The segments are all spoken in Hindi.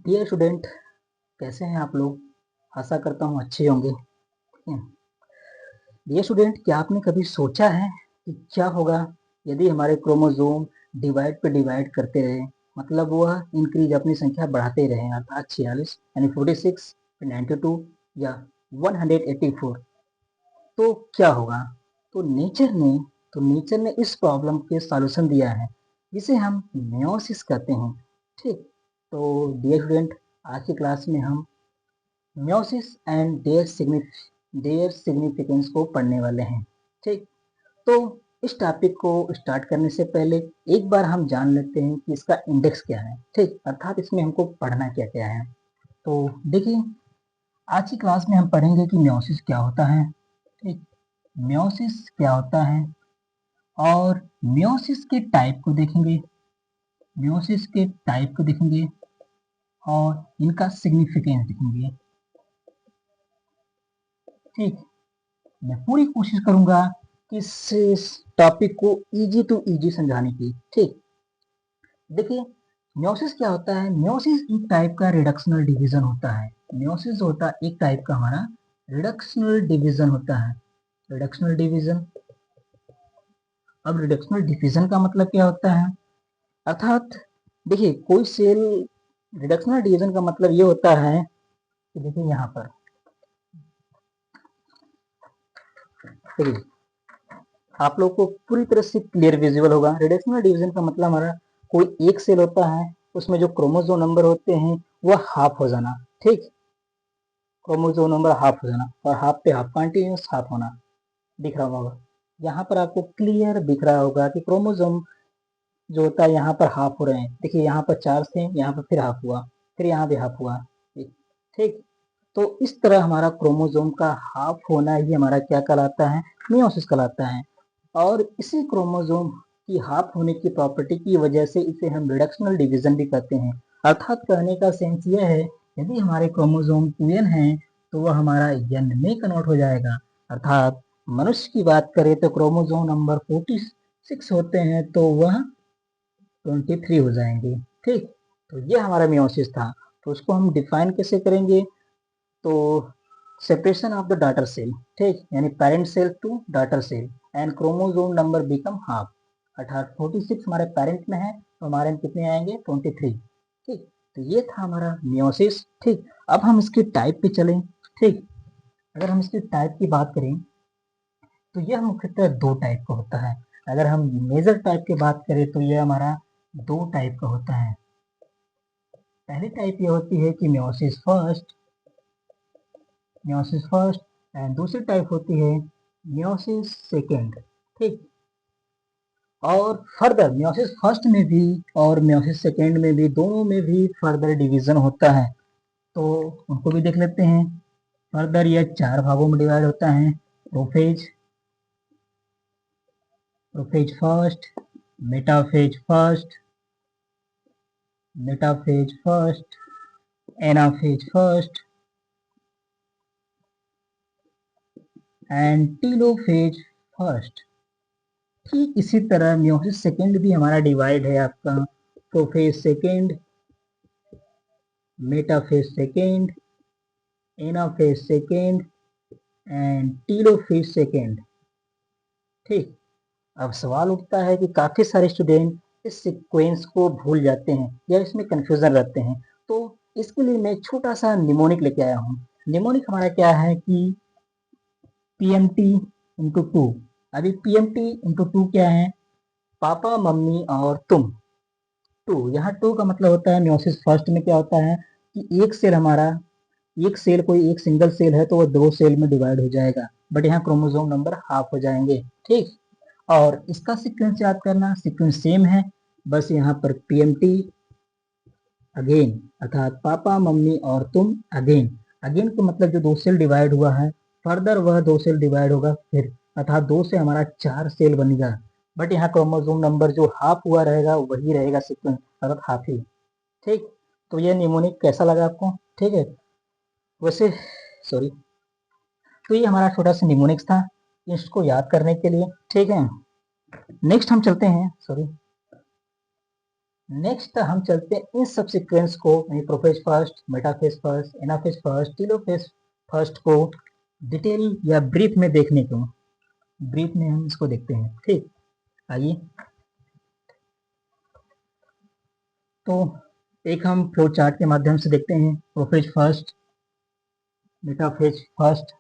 डियर स्टूडेंट, कैसे हैं आप लोग? आशा करता हूँ अच्छे होंगे। डियर स्टूडेंट, क्या आपने कभी सोचा है कि क्या होगा यदि हमारे क्रोमोसोम डिवाइड पे डिवाइड करते रहे, मतलब वह इंक्रीज अपनी संख्या बढ़ाते रहे, अर्थात 46 यानी 46, 92 या 184, तो क्या होगा? तो नेचर ने इस प्रॉब्लम के सॉल्यूशन दिया है, जिसे हम मेयोसिस कहते हैं। ठीक, तो डियर स्टूडेंट, आज की क्लास में हम मेयोसिस एंड देयर सिग्निफिकेंस को पढ़ने वाले हैं। ठीक, तो इस टॉपिक को स्टार्ट करने से पहले एक बार हम जान लेते हैं कि इसका इंडेक्स क्या है। ठीक, अर्थात इसमें हमको पढ़ना क्या क्या है। तो देखिए, आज की क्लास में हम पढ़ेंगे कि मेयोसिस क्या होता है। ठीक, मेयोसिस क्या होता है, और मेयोसिस के टाइप को देखेंगे, मेयोसिस के टाइप को देखेंगे और इनका सिग्निफिकेंस देखेंगे। ठीक, मैं पूरी कोशिश करूंगा कि इस टॉपिक को इजी टू इजी समझाने की। ठीक, देखिए, मेयोसिस क्या होता है? मेयोसिस एक टाइप का रिडक्शनल डिवीजन होता है। मेयोसिस होता है एक टाइप का हमारा रिडक्शनल डिवीजन होता है। रिडक्शनल डिवीजन, अब रिडक्शनल डिवीजन का मतलब क्या होता है? अर्थात देखिए, कोई सेल, रिडक्शनल डिवीजन का मतलब ये होता है कि देखिए यहाँ पर, देखिए आप लोग को पूरी तरह से क्लियर विजुअल होगा। रिडक्शनल डिवीजन का मतलब हमारा, कोई एक सेल होता है, उसमें जो क्रोमोसोम नंबर होते हैं वह हाफ हो जाना। ठीक, क्रोमोसोम नंबर हाफ हो जाना, और हाफ पे हाफ कंटिन्यूस हाफ होना दिख रहा होगा। यहाँ पर आपको क्लियर दिख रहा होगा कि क्रोमोसोम जो होता है यहाँ पर हाफ हो रहे हैं। देखिए यहाँ पर 4 थे, यहाँ पर फिर हाफ हुआ, फिर यहाँ भी हाफ हुआ। ठीक, तो इस तरह हमारा क्रोमोसोम का हाफ होना ही हमारा क्या कहलाता है? मियोसिस कहलाता है। और इसी क्रोमोसोम की हाफ होने की प्रॉपर्टी की वजह से इसे हम रिडक्शनल डिवीजन भी कहते हैं। अर्थात कहने का सेंस यह है, यदि हमारे क्रोमोसोम 2n है तो वह हमारा n में कन्वर्ट हो जाएगा। अर्थात मनुष्य की बात करें तो क्रोमोसोम नंबर 46 होते हैं तो वह 23 हो जाएंगे। ठीक, तो ये हमारा मियोसिस था। तो उसको हम डिफाइन कैसे करेंगे? तो separation of the daughter cell, ठीक, यानी parent cell to daughter cell and chromosome number become half. अर्थात 46 हमारे पेरेंट में है तो हमारे में कितने आएंगे? 23। ठीक, तो ये था हमारा मियोसिस। ठीक, अब हम इसके टाइप पे चलें। ठीक, अगर हम इसके टाइप की बात करें तो यह मुख्यतः दो टाइप का होता है। अगर हम मेजर टाइप की बात करें तो यह हमारा दो टाइप का होता है। पहली टाइप ये होती है कि meiosis first, meiosis first, and दूसरी टाइप होती है मियोसिस सेकेंड। ठीक, और फर्दर मियोसिस फर्स्ट में भी और मियोसिस सेकेंड में भी, दोनों में भी फर्दर डिवीजन होता है। तो उनको भी देख लेते हैं। फर्दर यह 4 भागों में डिवाइड होता है। Prophase, prophase first, metaphase first, metaphase first, anaphase first and telophase first. ठीक इसी तरह मियोसिस सेकेंड भी हमारा डिवाइड है आपका prophase second, metaphase second, anaphase second and telophase second. ठीक, अब सवाल उठता है कि काफी सारे स्टूडेंट इस सीक्वेंस को भूल जाते हैं या इसमें कंफ्यूजन रहते हैं। तो इसके लिए मैं छोटा सा निमोनिक लेके आया हूँ। निमोनिक हमारा क्या है कि पीएमटी इंटू टू। अभी पीएमटी इंटू टू क्या है? पापा, मम्मी और तुम। टू, यहाँ टू का मतलब होता है, मियोसिस फर्स्ट में क्या होता है कि एक सेल हमारा, एक सेल कोई एक सिंगल सेल है तो वो दो सेल में डिवाइड हो जाएगा, बट यहाँ क्रोमोसोम नंबर हाफ हो जाएंगे। ठीक, और इसका सीक्वेंस याद करना, सीक्वेंस सेम है, बस यहाँ पर पीएमटी अगेन, अर्थात पापा, मम्मी और तुम अगेन। अगेन का मतलब जो दो सेल डिवाइड हुआ है, फर्दर वह दो सेल डिवाइड होगा फिर, अर्थात दो से हमारा 4 सेल बनेगा। बट यहाँ क्रोमोसोम नंबर जो हाफ हुआ रहेगा वही रहेगा सीक्वेंस, अर्थात हाफ ही। ठीक, तो ये निमोनिक कैसा लगा आपको? ठीक है, वैसे, सॉरी, तो ये हमारा छोटा सा निमोनिक्स था इसको याद करने के लिए। ठीक है, नेक्स्ट हम चलते हैं, सॉरी, नेक्स्ट हम चलते हैं इन सब सीक्वेंस को, prophase first, metaphase first, anaphase first, telophase first को डिटेल या ब्रीफ में देखने को। ब्रीफ में हम इसको देखते हैं। ठीक, आइए। तो एक हम फ्लो चार्ट के माध्यम से देखते हैं। Prophase first, metaphase first,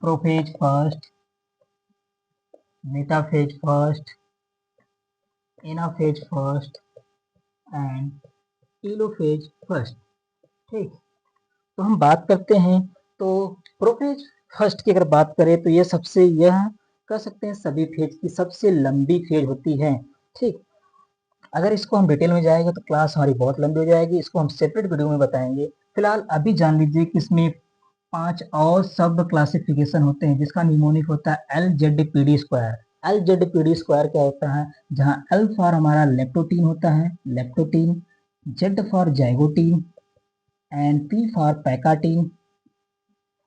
prophase first, metaphase first, anaphase first and telophase first. ठीक, तो हम बात करते हैं। तो प्रोफेज फर्स्ट की अगर बात करें तो यह कह सकते हैं सभी फेज की सबसे लंबी फेज होती है। ठीक, अगर इसको हम डिटेल में जाएंगे तो क्लास हमारी बहुत लंबी हो जाएगी, इसको हम सेपरेट वीडियो में बताएंगे। फिलहाल अभी जान लीजिए कि इसमें 5 और सब क्लासिफिकेशन होते हैं, जिसका निमोनिक होता है LZPD स्क्वायर। LZPD स्क्वायर क्या होता है, जहां L फॉर हमारा लेप्टोटीन होता है, leptotene, Z for zygotene and P for pachytene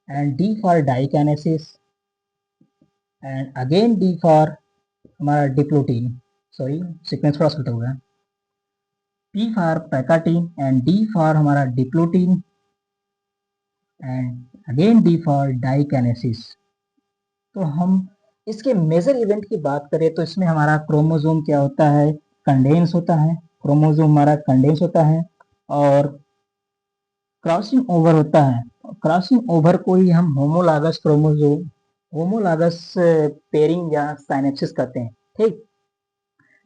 and D for diakinesis and again D for हमारा डिप्लोटीन। सॉरी, सीक्वेंस थोड़ा उल्टा हुआ है। P for pachytene and D for हमारा diplotene and again D for diakinesis. तो हम इसके मेजर इवेंट की बात करें तो इसमें हमारा क्रोमोसोम क्या होता है, कंडेंस होता है। क्रोमोसोम हमारा कंडेंस होता है और क्रॉसिंग ओवर होता है। क्रॉसिंग ओवर को ही हम होमोलागस क्रोमोसोम, होमोलागस पेयरिंग या साइनेप्सिस कहते हैं। ठीक,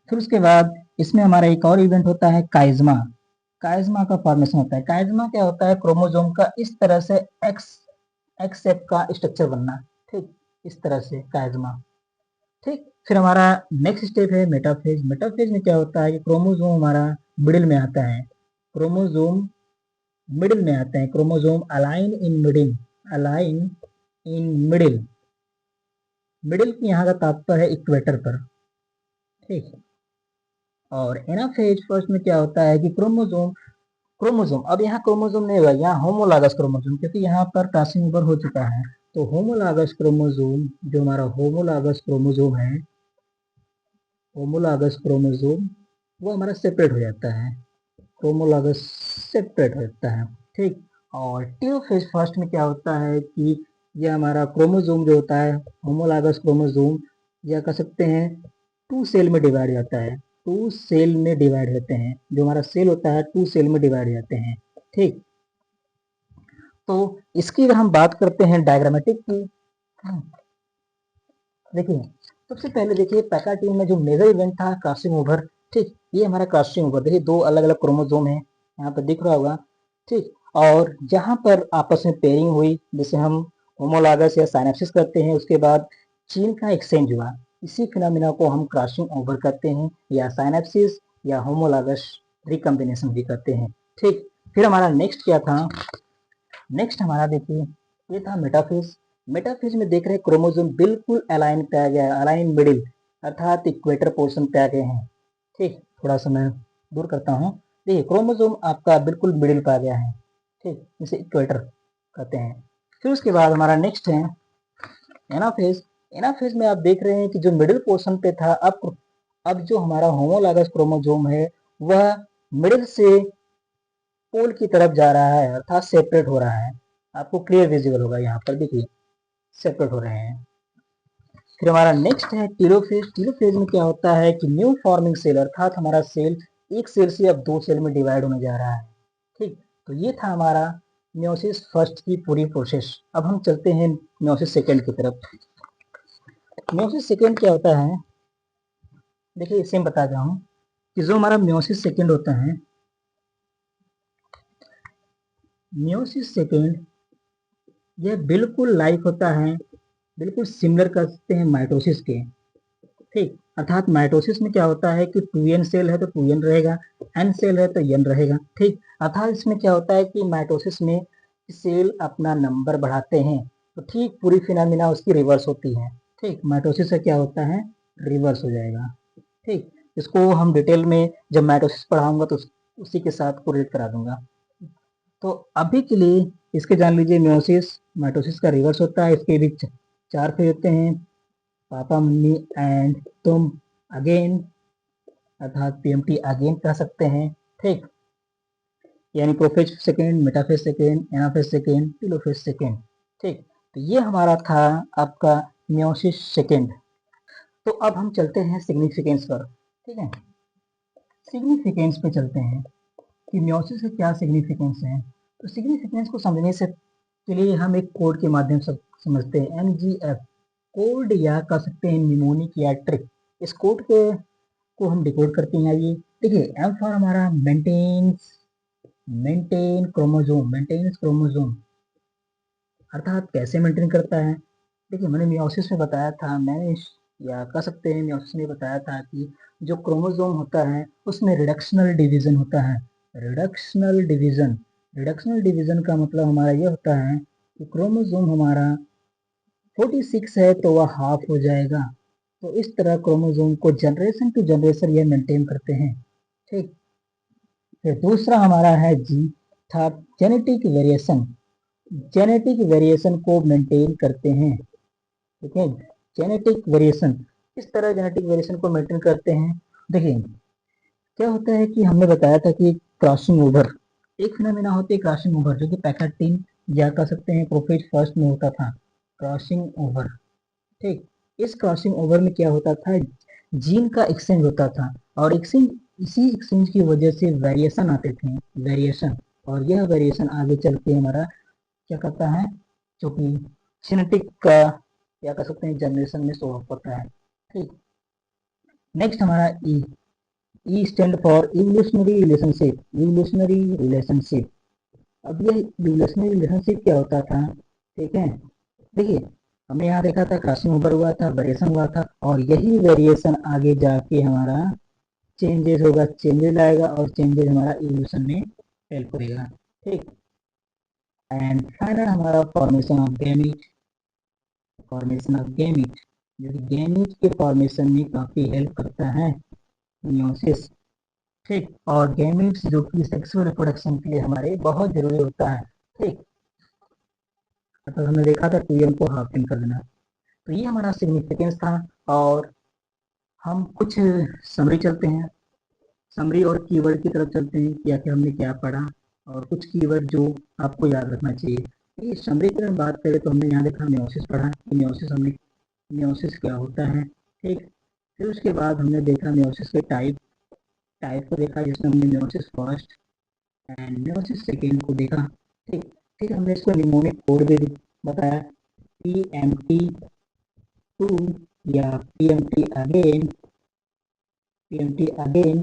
फिर उसके बाद इसमें हमारा एक और इवेंट होता है काइजमा। काइजमा का फॉर्मेशन होता है। काइजमा क्या होता है, क्रोमोसोम का इस तरह से एक्स एक्स शेप का स्ट्रक्चर बनना। ठीक, इस तरह से काइजमा। ठीक, फिर हमारा नेक्स्ट स्टेप है मेटाफेज। मेटाफेज में क्या होता है कि क्रोमोसोम हमारा मिडिल में आता है। क्रोमोसोम मिडिल में आते हैं। Chromosome align in middle, align in middle. Middle की यहाँ का तात्पर्य है इक्वेटर पर। ठीक, और एनाफेज फर्स्ट में क्या होता है कि क्रोमोसोम, क्रोमोसोम अब यहाँ क्रोमोसोम नहीं होगा, यहाँ होमोलागस क्रोमोसोम, क्योंकि यहाँ पर क्रॉसिंग ओवर हो चुका है। तो होमोलागस क्रोमोसोम, जो हमारा होमोलागस क्रोमोसोम है, होमोलागस क्रोमोसोम वो हमारा सेपरेट हो जाता है। होमोलागस सेपरेट हो जाता है। ठीक, और टेलोफेज फर्स्ट में क्या होता है कि यह हमारा क्रोमोसोम जो होता है, होमोलागस क्रोमोसोम, या कह सकते हैं 2 सेल में डिवाइड जाता है। 2 सेल में डिवाइड होते हैं। जो हमारा सेल होता है 2 सेल में डिवाइड जाते हैं। ठीक, तो इसकी अगर हम बात करते हैं डायग्रामेटिक की, देखिए सबसे पहले देखिए पैकाटीन में जो मेजर इवेंट था क्रॉसिंग ओवर। ठीक, ये हमारा क्रॉसिंग ओवर, देखिए 2 अलग अलग क्रोमोसोम है, यहाँ पर दिख रहा होगा। ठीक, और जहाँ पर आपस में पेयरिंग हुई, जिसे हम होमोलागस या साइनेप्सिस करते हैं, उसके बाद जीन का एक्सचेंज हुआ, इसी फिनोमिना को हम क्रॉसिंग ओवर करते हैं, या साइनेप्सिस या होमोलागस रिकम्बिनेशन भी करते हैं। ठीक, फिर हमारा नेक्स्ट क्या था, नेक्स्ट हमारा देखिए ये था मेटाफेज। मेटाफेज में देख रहे हैं क्रोमोसोम बिल्कुल अलाइन पाया गया है, अलाइन मिडिल, अर्थात इक्वेटर पोर्शन पे आ गए हैं। ठीक, थोड़ा सा मैं दूर करता हूँ। देखिए क्रोमोसोम आपका बिल्कुल मिडिल पे आ गया है। ठीक, इसे इक्वेटर कहते हैं। फिर उसके बाद हमारा नेक्स्ट है एनाफेज। एनाफेज में आप देख रहे हैं कि जो मिडिल पोर्शन पे था, अब जो हमारा होमोलागस क्रोमोसोम है वह मिडिल से पोल की तरफ जा रहा है, अर्थात सेपरेट हो रहा है। आपको क्लियर विजिबल होगा, यहाँ पर देखिए सेपरेट हो रहे हैं। फिर हमारा नेक्स्ट है टीलोफेज। टीलोफेज में क्या होता है कि न्यू फॉर्मिंग सेल, अर्थात हमारा सेल एक सेल से अब 2 सेल में डिवाइड होने जा रहा है। ठीक, तो ये था हमारा म्योसिस फर्स्ट की पूरी प्रोसेस। अब हम चलते हैं म्योसिस सेकेंड की तरफ। म्योसिस सेकेंड क्या होता है, देखिए इसे मैं बता रहा हूँ कि जो हमारा म्योसिस सेकेंड होता है, म्योसिस सेकेंड यह बिल्कुल लाइक होता है, बिल्कुल सिमिलर कर सकते हैं माइटोसिस के। ठीक, अर्थात माइटोसिस में क्या होता है कि 2n सेल है तो 2n रहेगा, n सेल है तो n रहेगा। ठीक, अर्थात इसमें क्या होता है कि माइटोसिस में सेल अपना नंबर बढ़ाते हैं, तो ठीक पूरी फिनोमिना उसकी रिवर्स होती है। ठीक, माइटोसिस से क्या होता है, रिवर्स हो जाएगा। ठीक, इसको हम डिटेल में जब माइटोसिस पढ़ाऊंगा तो उसी के साथ कोरिलेट करा दूंगा। तो अभी के लिए इसके जान लीजिए म्योसिस माइटोसिस का रिवर्स होता है। इसके बीच 4 फेज होते हैं, पापा मम्मी एंड तुम, अगेन अर्थात पीएमटी अगेन कह सकते हैं, ठीक, यानी prophase second, metaphase second, anaphase second, telophase second, ठीक। तो ये हमारा था आपका मियोसिस सेकेंड। तो अब हम चलते हैं सिग्निफिकेंस पर, ठीक है, सिग्निफिकेंस पे चलते हैं कि मियोसिस का क्या सिग्निफिकेंस है। तो सिग्निफिकेंस को समझने से के लिए हम एक कोड के माध्यम से समझते हैं, MGF कोड, या कह सकते हैं निमोनिक या ट्रिक। इस कोड के को हम डिकोड करते हैं। ये देखिए, एम फॉर हमारा मेंटेन क्रोमोसोम, अर्थात कैसे मेंटेन करता है। देखिए, मैंने मियोसिस में बताया था, या कह सकते हैं मियोसिस में बताया था कि जो क्रोमोसोम होता है उसमें रिडक्शनल डिवीजन होता है। रिडक्शनल डिवीजन का मतलब हमारा ये होता है कि क्रोमोसोम हमारा 46 है तो वह हाफ हो जाएगा। तो इस तरह क्रोमोसोम को जनरेशन टू जनरेशन ये मेंटेन करते हैं, ठीक। फिर दूसरा हमारा है जी था जेनेटिक वेरिएशन को मेंटेन करते हैं, ठीक है। जेनेटिक वेरिएशन, इस तरह जेनेटिक वेरिएशन को मेंटेन करते हैं। देखिए, क्या होता है कि हमने बताया था कि क्रॉसिंग ओवर, एक फिनोमेना होती है क्रॉसिंग ओवर, जो कि पैकेटिन या कह सकते हैं प्रोफेज फर्स्ट में होता था, क्रॉसिंग ओवर, ठीक। इस क्रॉसिंग ओवर में क्या होता था, जीन का एक्सचेंज होता था, और इसी एक्सचेंज की वजह से वेरिएशन आते थे, और यह वेरिएशन आगे चल के हमारा क्या करता है, जो कि जेनेटिक का या कह सकते हैं जनरेशन में शो होता है, ठीक। नेक्स्ट हमारा E stand for evolutionary relationship. अब यह इवोल्यूशनरी रिलेशनशिप क्या होता था, ठीक है। देखिए, हमने यहाँ देखा था क्रॉसिंग ओवर हुआ था, वेरिएशन हुआ था, और यही वेरिएशन आगे जाके हमारा चेंजेस लाएगा, और चेंजेस हमारा इवोल्यूशन में हेल्प करेगा, ठीक। एंड फाइनल हमारा फॉर्मेशन ऑफ गैमीट, जो कि गैमीट के फॉर्मेशन में काफी हेल्प करता है मियोसिस, ठीक। और गैमीट्स जो कि सेक्सुअल रिप्रोडक्शन के लिए हमारे बहुत जरूरी होता है, ठीक। तो हमने देखा था 2m को हाफिंग कर देना। तो ये हमारा सिग्निफिकेंस था, और हम कुछ समरी चलते हैं, समरी और कीवर्ड की तरफ चलते हैं कि आखिर हमने क्या पढ़ा, और कुछ कीवर्ड जो आपको याद रखना चाहिए। ये समरी की अगर बात करें तो हमने यहाँ देखा मियोसिस पढ़ा कि मियोसिस क्या होता है, ठीक। फिर उसके बाद हमने देखा मियोसिस के टाइप को देखा, जिसमें हमने meiosis first and meiosis second को देखा, ठीक। फिर हमने इसको निमोनिक कोड भी बताया, PMT2 या PMT अगेन,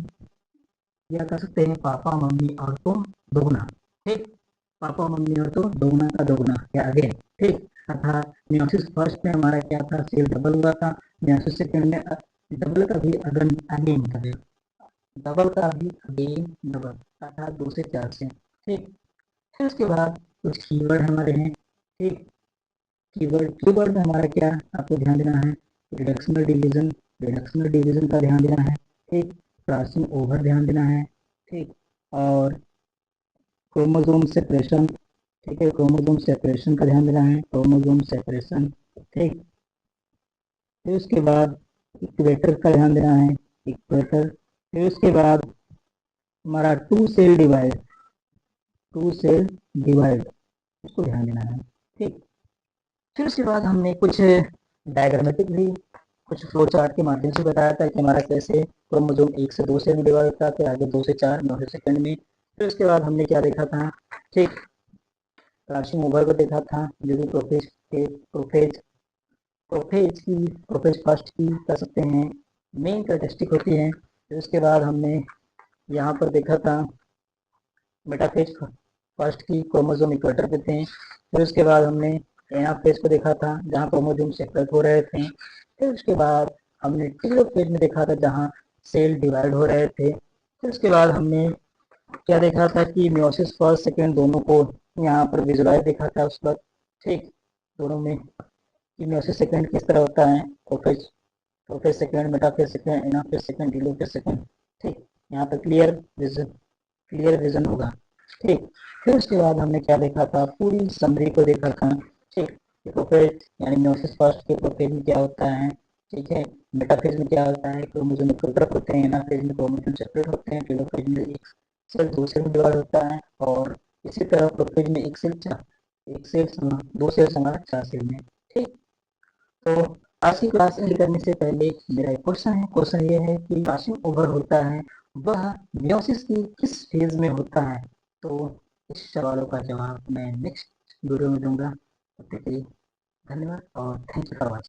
या कह सकते हैं पापा मम्मी और तो दोगुना, ठीक। पापा मम्मी और तो दोगुना का दोगुना या अगेन, ठीक। अर्थात मियोसिस फर्स्ट में हमारा क्या था, सेल डबल हुआ था, मियोसिस सेकेंड में डबल का भी अगेन करें, डबल का भी अगेन डबल, अर्थात 2 से 4 से, ठीक। फिर उसके बाद कुछ कीवर्ड हमारे हैं, ठीक। कीवर्ड में हमारा क्या आपको ध्यान देना है, रिडक्शनल डिवीजन का ध्यान देना है, ठीक। क्रॉसिंग ओवर ध्यान देना है, ठीक। और क्रोमोसोम सेपरेशन, ठीक है, क्रोमोसोम सेपरेशन का ध्यान देना है, क्रोमोसोम सेपरेशन, ठीक। फिर उसके बाद इक्वेटर का ध्यान देना है, इक्वेटर। फिर उसके बाद हमारा टू सेल डिवाइड, इसको ध्यान देना है, ठीक। फिर उसके बाद हमने कुछ डायग्रामेटिक भी कुछ फ्लो चार्ट के माध्यम से बताया था कि हमारा कैसे क्रोमोसोम 1 से 2 सेल में डिवाइड होता है, फिर आगे 2 से 4 9 सेकंड में। फिर उसके बाद हमने क्या देखा था, ठीक, क्रॉसिंग ओवर को देखा था, जो कि प्रोफेज फर्स्ट की कह सकते हैं मेन कैरेक्टरिस्टिक होती है। फिर उसके बाद हमने यहाँ पर देखा था मेटाफेज फर्स्ट की क्रोमोसोम इक्वेटर पे थे। फिर उसके बाद हमने एनाफेज को देखा था, जहाँ क्रोमोसोम सेपरेट हो रहे थे। फिर उसके बाद हमने टेलोफेज में देखा था, जहाँ सेल डिवाइड हो रहे थे। फिर उसके बाद हमने क्या देखा था कि मियोसिस फर्स्ट सेकेंड दोनों को यहाँ पर विजुलाइज देखा था उस वक्त, ठीक। दोनों में कि मियोसिस सेकेंड किस तरह होता है, prophase second, metaphase second, anaphase second, telophase second, ठीक। यहाँ पर क्लियर विजन होगा, ठीक। फिर उसके बाद हमने क्या देखा था, पूरी समरी को देखा था, ठीक। प्रोफेज यानी मियोसिस फर्स्ट के प्रोफेज में क्या होता है, ठीक है। मेटाफेज में क्या होता है, क्रोमोसोम एक तरफ होते हैं, एनाफेज में क्रोमोसोम सेपरेट होते हैं, टेलोफेज में एक सेल दो सेल में डिवाइड होता है, और इसी तरह प्रोफेज में एक सेल दो सेल समा चार सेल में। ठीक, तो आज की क्लास एंड करने से पहले मेरा एक क्वेश्चन है। क्वेश्चन ये है कि पासिंग ओवर होता है वह मियोसिस की किस फेज में होता है? तो इस सवालों का जवाब मैं नेक्स्ट वीडियो में दूंगा। तब तक के लिए धन्यवाद और थैंक यू फॉर वॉचिंग।